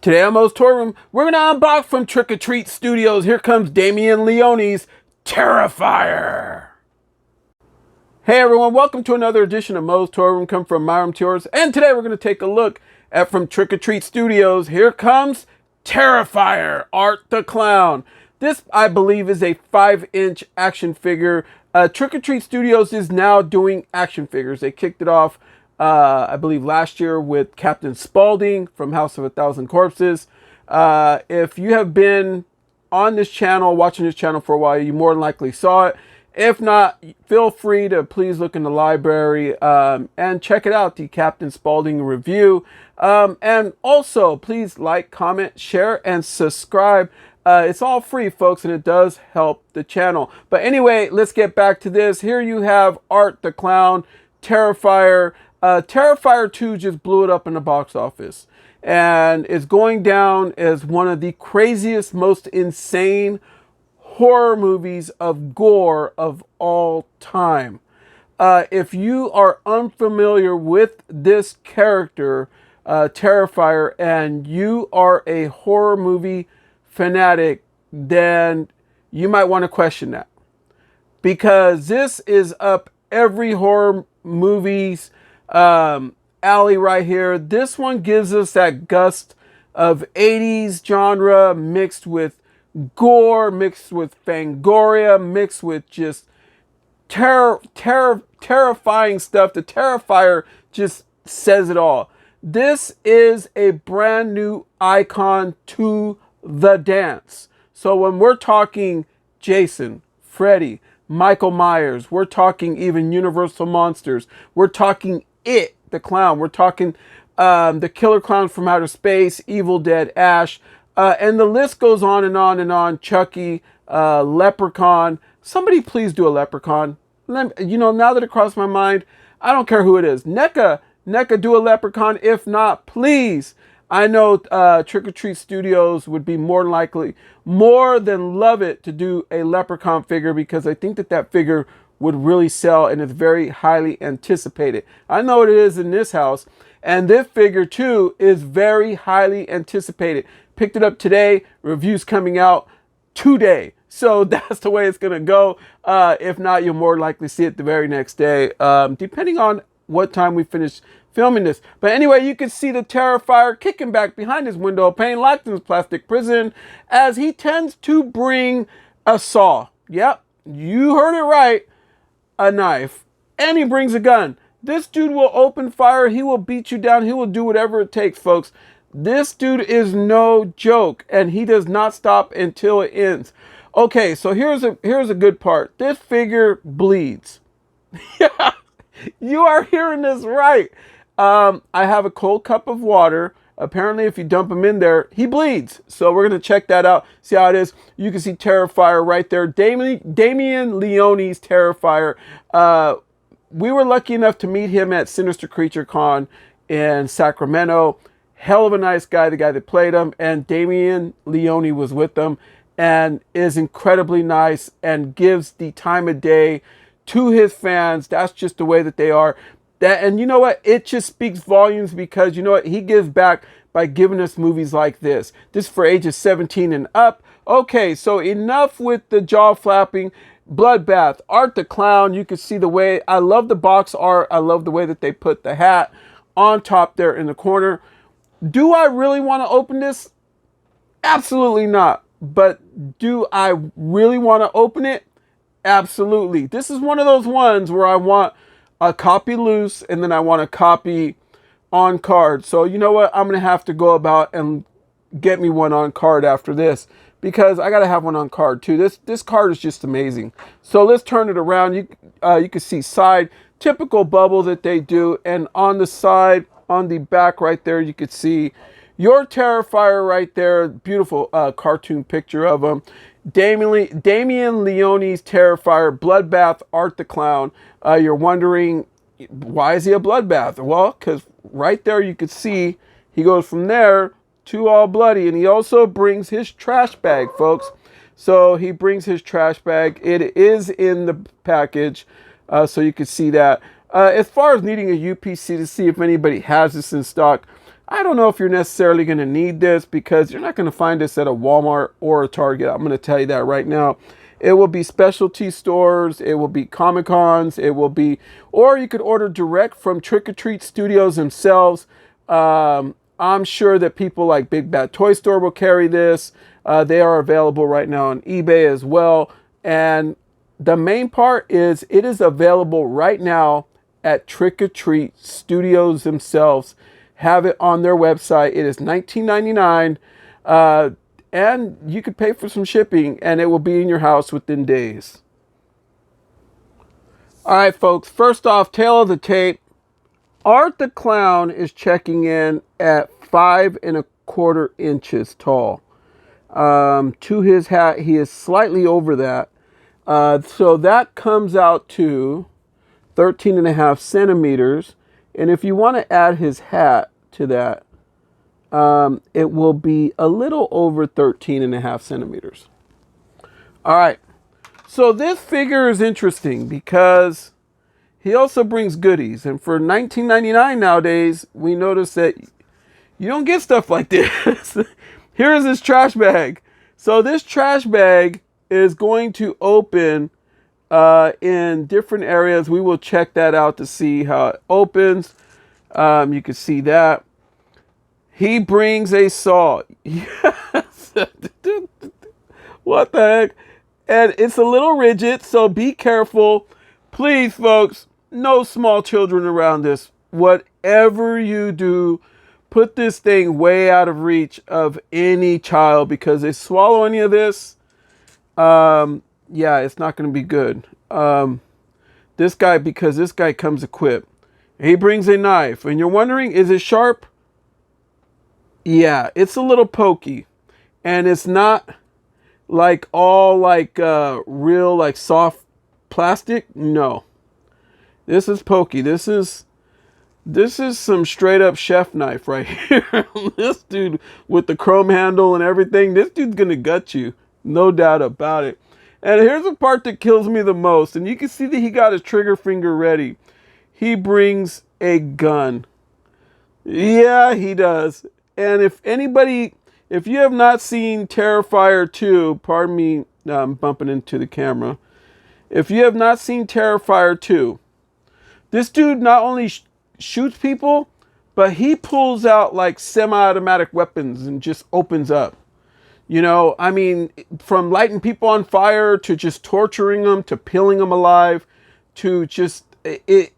Today on Mo's Toy Room, we're going to unbox from Trick or Treat Studios. Here comes Damien Leone'S Terrifier. Hey everyone, welcome to another edition of Mo's Toy Room, come from my room to yours. And today we're going to take a look at from Trick or Treat Studios. Here comes Terrifier, Art the Clown. This, I believe, is a 5-inch action figure. Trick or Treat Studios is now doing action figures. They kicked it off I believe last year with Captain Spaulding from House of a Thousand Corpses. If you have been on this channel, watching this channel for a while, you more than likely saw it. If not, feel free to please look in the library and check it out, the Captain Spaulding review. And also, please like, comment, share, and subscribe. It's all free, folks, and it does help the channel. But anyway, let's get back to this. Here you have Art the Clown, Terrifier. Terrifier 2 just blew it up in the box office and is going down as one of the craziest, most insane horror movies of gore of all time. If you are unfamiliar with this character, Terrifier, and you are a horror movie fanatic, then you might want to question that, because this is up every horror movie's alley right here. This one gives us that gust of 80s genre mixed with gore, mixed with Fangoria, mixed with just terrifying stuff. The Terrifier just says it all. This is a brand new icon to the dance. So when we're talking Jason, Freddy, Michael Myers, we're talking even Universal Monsters, we're talking It, the clown, we're talking the Killer Clowns from Outer Space, Evil Dead, Ash, and the list goes on and on and on. Chucky, Leprechaun. Somebody please do a Leprechaun. You know, now that it crossed my mind, I don't care who it is. NECA, do a Leprechaun. If not, please. I know Trick or Treat Studios would be more than love it to do a Leprechaun figure, because I think that figure would really sell and is very highly anticipated. I know it is in this house, and this figure too is very highly anticipated. Picked it up today, reviews coming out today. So that's the way it's gonna go. If not, you'll more likely see it the very next day, depending on what time we finish filming this. But anyway, you can see the Terrifier kicking back behind his window of pain, locked in his plastic prison, as he tends to bring a saw. Yep, you heard it right, a knife. And he brings a gun. This dude will open fire, he will beat you down, he will do whatever it takes, folks. This dude is no joke, and he does not stop until it ends. Okay, so here's a good part. This figure bleeds. Yeah, you are hearing this right. I have a cold cup of water. Apparently, if you dump him in there, he bleeds. So we're going to check that out, see how it is. You can see Terrifier right there. Damien Leone'S Terrifier. We were lucky enough to meet him at Sinister Creature Con in Sacramento. Hell of a nice guy, the guy that played him. And Damien Leone was with them and is incredibly nice and gives the time of day to his fans. That's just the way that they are. And you know what? It just speaks volumes, because you know what? He gives back by giving us movies like this. This for ages 17 and up. Okay, so enough with the jaw flapping. Bloodbath, Art the Clown. You can see the way, I love the box art. I love the way that they put the hat on top there in the corner. Do I really want to open this? Absolutely not. But do I really want to open it? Absolutely. This is one of those ones where I want a copy loose, and then I want a copy on card. So you know what? I'm going to have to go about and get me one on card after this, because I got to have one on card too. This card is just amazing. So let's turn it around. You can see side, typical bubble that they do. And on the side, on the back right there, you could see your Terrifier right there. Beautiful cartoon picture of him. Damien Leone'S Terrifier, Bloodbath, Art the Clown. You're wondering, why is he a bloodbath? Well, because right there you could see he goes from there to all bloody. And he also brings his trash bag, folks. So he brings his trash bag. It is in the package, so you can see that. As far as needing a UPC to see if anybody has this in stock, I don't know if you're necessarily going to need this because you're not going to find this at a Walmart or a Target. I'm going to tell you that right now. It will be specialty stores. It will be Comic-Cons. It will be, or you could order direct from Trick or Treat Studios themselves. I'm sure that people like Big Bad Toy Store will carry this. They are available right now on eBay as well. And the main part is it is available right now at Trick or Treat Studios themselves. Have it on their website. It is $19.99. And you could pay for some shipping and it will be in your house within days. All right, folks. First off, tail of the tape. Art the Clown is checking in at 5¼ inches tall. To his hat, he is slightly over that. So that comes out to 13.5 centimeters. And if you want to add his hat to that, it will be a little over 13.5 centimeters. All right. So this figure is interesting because he also brings goodies. And for $19.99 nowadays, we notice that you don't get stuff like this. Here's his trash bag. So this trash bag is going to open in different areas. We will check that out to see how it opens. You can see that. He brings a saw. Yes. What the heck? And it's a little rigid, so be careful. Please, folks, no small children around this. Whatever you do, put this thing way out of reach of any child because they swallow any of this. Yeah, it's not going to be good. This guy comes equipped. He brings a knife. And you're wondering, is it sharp? Yeah, it's a little pokey. And it's not like all like real like soft plastic. No. This is pokey. This is some straight up chef knife right here. This dude with the chrome handle and everything. This dude's going to gut you. No doubt about it. And here's the part that kills me the most. And you can see that he got his trigger finger ready. He brings a gun. Yeah, he does. And if you have not seen Terrifier 2, pardon me, I'm bumping into the camera. If you have not seen Terrifier 2, this dude not only shoots people, but he pulls out like semi-automatic weapons and just opens up. You know, I mean, from lighting people on fire to just torturing them to peeling them alive to just,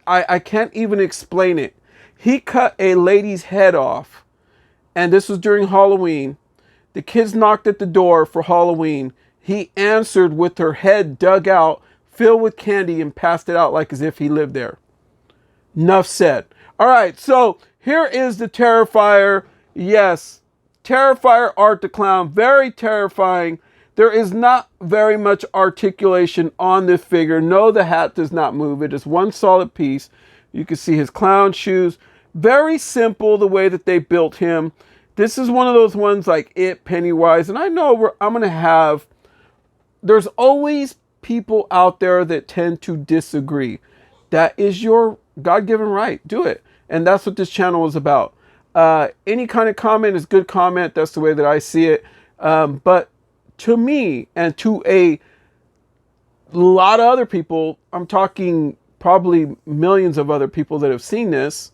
I can't even explain it. He cut a lady's head off. And this was during Halloween. The kids knocked at the door for Halloween. He answered with her head dug out, filled with candy, and passed it out like as if he lived there. Enough said. All right, so here is the Terrifier. Yes, Terrifier Art the Clown. Very terrifying. There is not very much articulation on this figure. No, the hat does not move. It is one solid piece. You can see his clown shoes. Very simple the way that they built him. This is one of those ones like it, Pennywise. And I know I'm going to have... There's always people out there that tend to disagree. That is your God-given right. Do it. And that's what this channel is about. Any kind of comment is good comment. That's the way that I see it. But to me and to a lot of other people, I'm talking probably millions of other people that have seen this,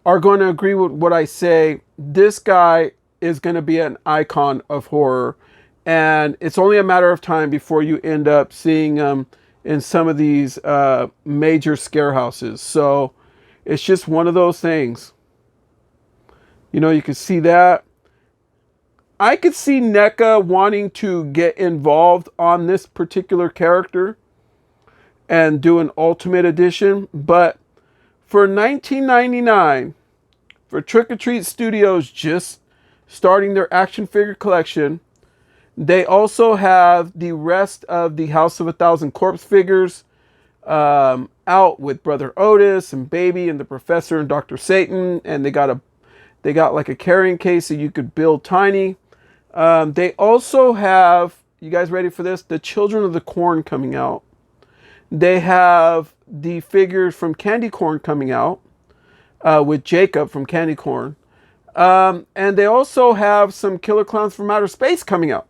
are going to agree with what I say. This guy is going to be an icon of horror. And it's only a matter of time before you end up seeing him in some of these major scare houses. So it's just one of those things. You know, you can see that. I could see NECA wanting to get involved on this particular character and do an Ultimate Edition. But for $19.99, for Trick or Treat Studios just starting their action figure collection, they also have the rest of the House of a Thousand Corpse figures out with Brother Otis and Baby and the Professor and Dr. Satan. And they got like a carrying case so you could build tiny. They also have, you guys ready for this? The Children of the Corn coming out. They have the figures from Candy Corn coming out with Jacob from Candy Corn. And they also have some Killer Clowns from Outer Space coming out.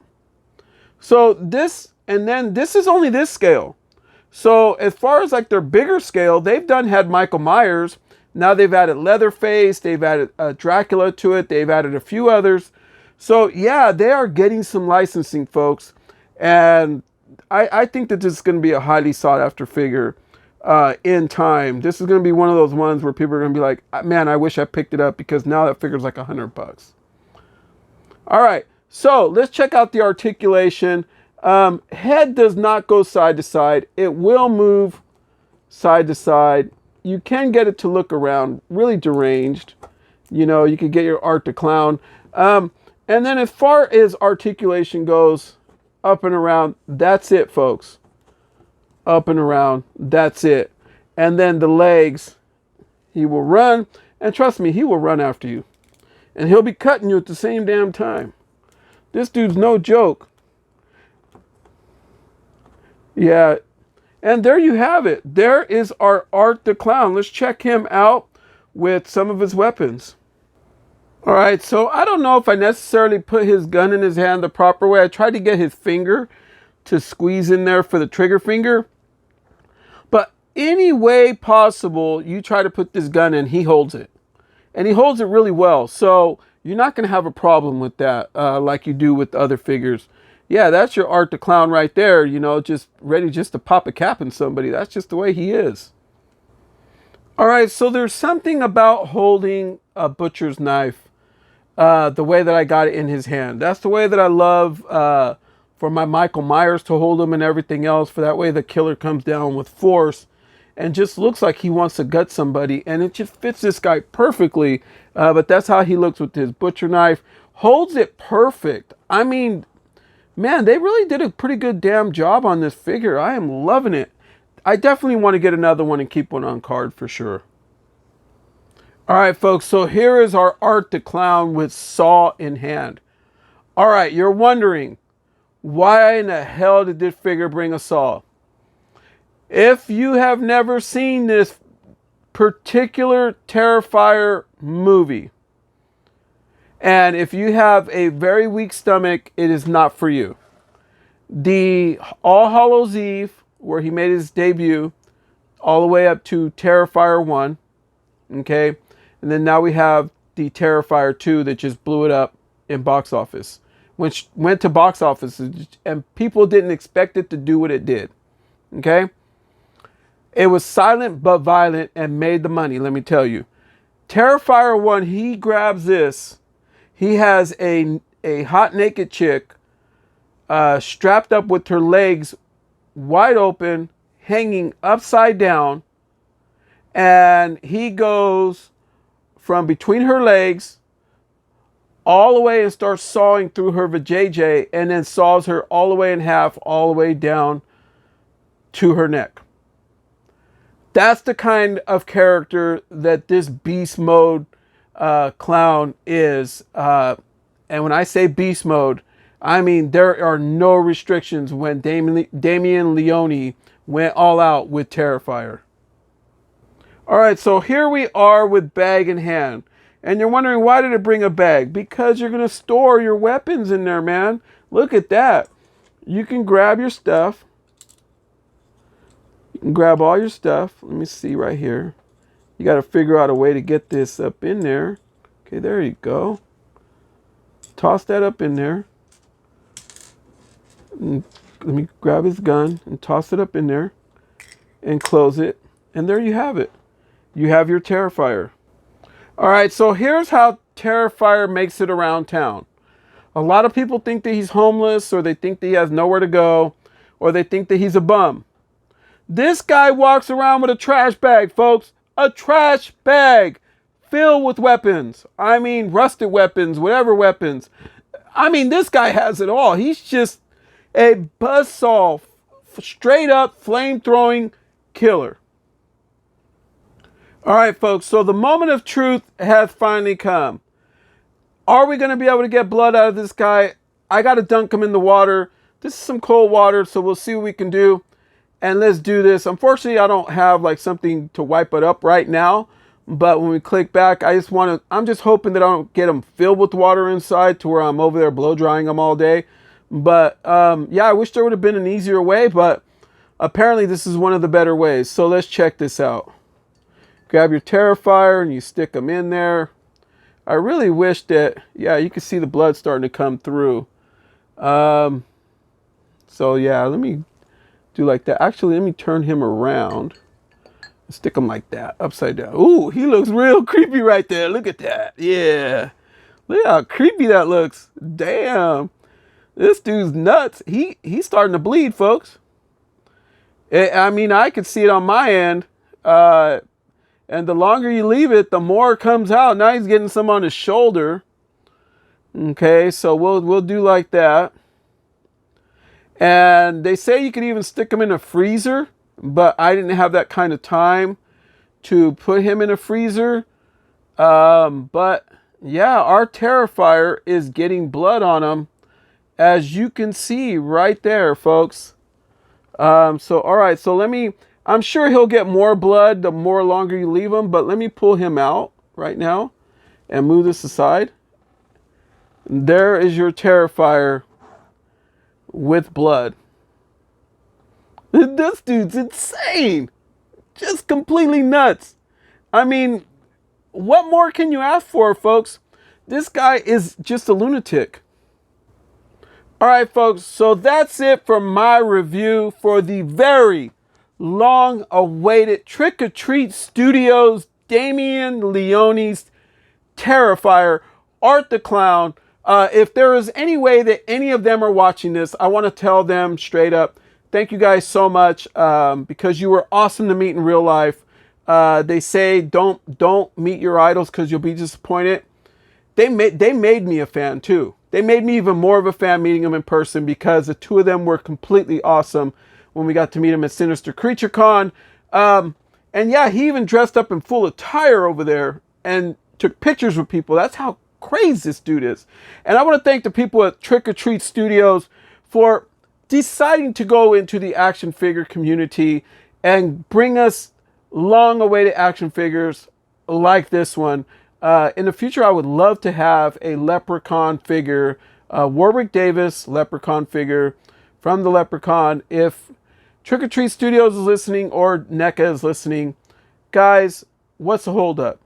So this, and then this is only this scale. So as far as like their bigger scale, they've had Michael Myers. Now they've added Leatherface. They've added Dracula to it. They've added a few others. So yeah, they are getting some licensing, folks. And I think that this is going to be a highly sought after figure in time. This is going to be one of those ones where people are going to be like, man, I wish I picked it up, because now that figure's like $100. All right, so let's check out the articulation. Head does not go side to side. It will move side to side. You can get it to look around, really deranged. You know, you could get your Art the Clown. And then as far as articulation goes, up and around, that's it, folks. Up and around, that's it. And then the legs, he will run, and trust me, he will run after you. And he'll be cutting you at the same damn time. This dude's no joke. Yeah, and there you have it. There is our Art the Clown. Let's check him out with some of his weapons. All right, so I don't know if I necessarily put his gun in his hand the proper way. I tried to get his finger to squeeze in there for the trigger finger. But any way possible, you try to put this gun in, he holds it. And he holds it really well. So you're not going to have a problem with that like you do with other figures. Yeah, that's your Art the Clown right there, you know, just ready just to pop a cap in somebody. That's just the way he is. All right, so there's something about holding a butcher's knife the way that I got it in his hand. That's the way that I love for my Michael Myers to hold him and everything else. For that way the killer comes down with force and just looks like he wants to gut somebody. And it just fits this guy perfectly. But that's how he looks with his butcher knife. Holds it perfect. I mean, man, they really did a pretty good damn job on this figure. I am loving it. I definitely want to get another one and keep one on card for sure. All right, folks, so here is our Art the Clown with saw in hand. All right, you're wondering, why in the hell did this figure bring a saw? If you have never seen this particular Terrifier movie, and if you have a very weak stomach, it is not for you. The All Hallows Eve, where he made his debut, all the way up to Terrifier 1, okay? And then now we have the Terrifier 2 that just blew it up in box office, which went to box office and people didn't expect it to do what it did, okay? It was silent but violent and made the money, let me tell you. Terrifier 1, he grabs this. He has a hot naked chick strapped up with her legs wide open, hanging upside down, and he goes from between her legs all the way and starts sawing through her vajayjay, and then saws her all the way in half, all the way down to her neck. That's the kind of character that this beast mode clown is. And when I say beast mode, I mean there are no restrictions when Damien Leone went all out with Terrifier. All right, so here we are with bag in hand. And you're wondering, why did it bring a bag? Because you're going to store your weapons in there, man. Look at that. You can grab your stuff. You can grab all your stuff. Let me see right here. You got to figure out a way to get this up in there. Okay, there you go. Toss that up in there. And let me grab his gun and toss it up in there and close it. And there you have it. You have your Terrifier. All right, so here's how Terrifier makes it around town. A lot of people think that he's homeless, or they think that he has nowhere to go, or they think that he's a bum. This guy walks around with a trash bag, folks. A trash bag filled with weapons. I mean, rusted weapons, whatever weapons. I mean, this guy has it all. He's just a buzzsaw, straight up flame-throwing killer. All right, folks, so the moment of truth has finally come. Are we going to be able to get blood out of this guy? I got to dunk him in the water. This is some cold water, so we'll see what we can do. And let's do this. Unfortunately, I don't have like something to wipe it up right now, But when we click back, I'm just hoping that I don't get them filled with water inside to where I'm over there blow drying them all day. But yeah, I wish there would have been an easier way, but apparently this is one of the better ways. So let's check this out. Grab your Terrifier and you stick them in there. I really wish that, yeah, you can see the blood starting to come through. So yeah, let me do like that. Actually, let me turn him around. Stick him like that, upside down. Ooh, he looks real creepy right there. Look at that. Yeah. Look how creepy that looks. Damn. This dude's nuts. He's starting to bleed, folks. I mean, I could see it on my end. And the longer you leave it, the more it comes out. Now he's getting some on his shoulder. Okay, so we'll do like that. And they say you could even stick him in a freezer, but I didn't have that kind of time to put him in a freezer. But yeah, our Terrifier is getting blood on him, as you can see right there, folks. So all right, so I'm sure he'll get more blood the more longer you leave him, but let me pull him out right now and move this aside. There is your Terrifier with blood. This dude's insane. Just completely nuts. I mean, what more can you ask for, folks? This guy is just a lunatic. All right, folks, so that's it for my review for the very long-awaited Trick or Treat Studios Damien Leone'S Terrifier, Art the Clown. If there is any way that any of them are watching this, I want to tell them straight up, thank you guys so much, because you were awesome to meet in real life. They say don't meet your idols because you'll be disappointed. They made me a fan too. They made me even more of a fan meeting them in person, because the two of them were completely awesome when we got to meet them at Sinister Creature Con. And yeah, he even dressed up in full attire over there and took pictures with people. That's how crazy this dude is. And I want to thank the people at Trick or Treat Studios for deciding to go into the action figure community and bring us long-awaited action figures like this one. In the future, I would love to have a Leprechaun figure, Warwick Davis Leprechaun figure from the Leprechaun. If Trick or Treat Studios is listening, or NECA is listening, guys, what's the holdup?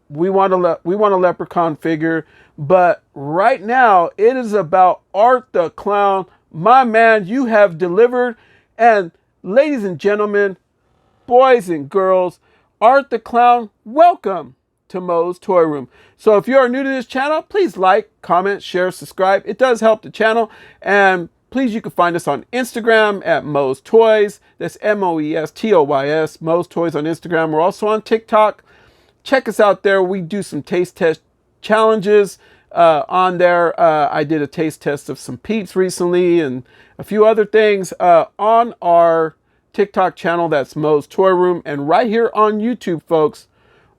We want a Leprechaun figure, but right now it is about Art the Clown. My man, you have delivered. And ladies and gentlemen, boys and girls, Art the Clown, welcome to Moe's Toy Room. So if you are new to this channel, please like, comment, share, subscribe. It does help the channel. And please, you can find us on Instagram at Moe's Toys. That's MOE'S, Moe's Toys on Instagram. We're also on TikTok. Check us out there. We do some taste test challenges on there. I did a taste test of some Peeps recently and a few other things on our TikTok channel. That's Moe's Toy Room. And right here on YouTube, folks,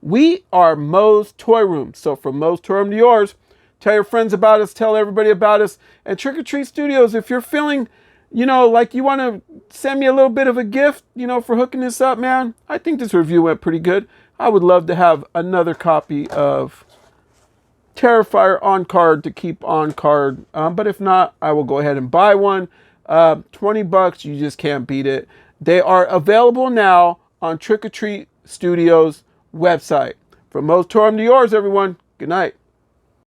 we are Moe's Toy Room. So from Moe's Toy Room to yours, tell your friends about us, tell everybody about us. And Trick or Treat Studios, if you're feeling, you know, like you want to send me a little bit of a gift, you know, for hooking this up, man, I think this review went pretty good. I would love to have another copy of Terrifier on card to keep on card. But if not, I will go ahead and buy one. 20 bucks, you just can't beat it. They are available now on Trick or Treat Studios website. From Moe's Toy Room to yours, everyone. Good night.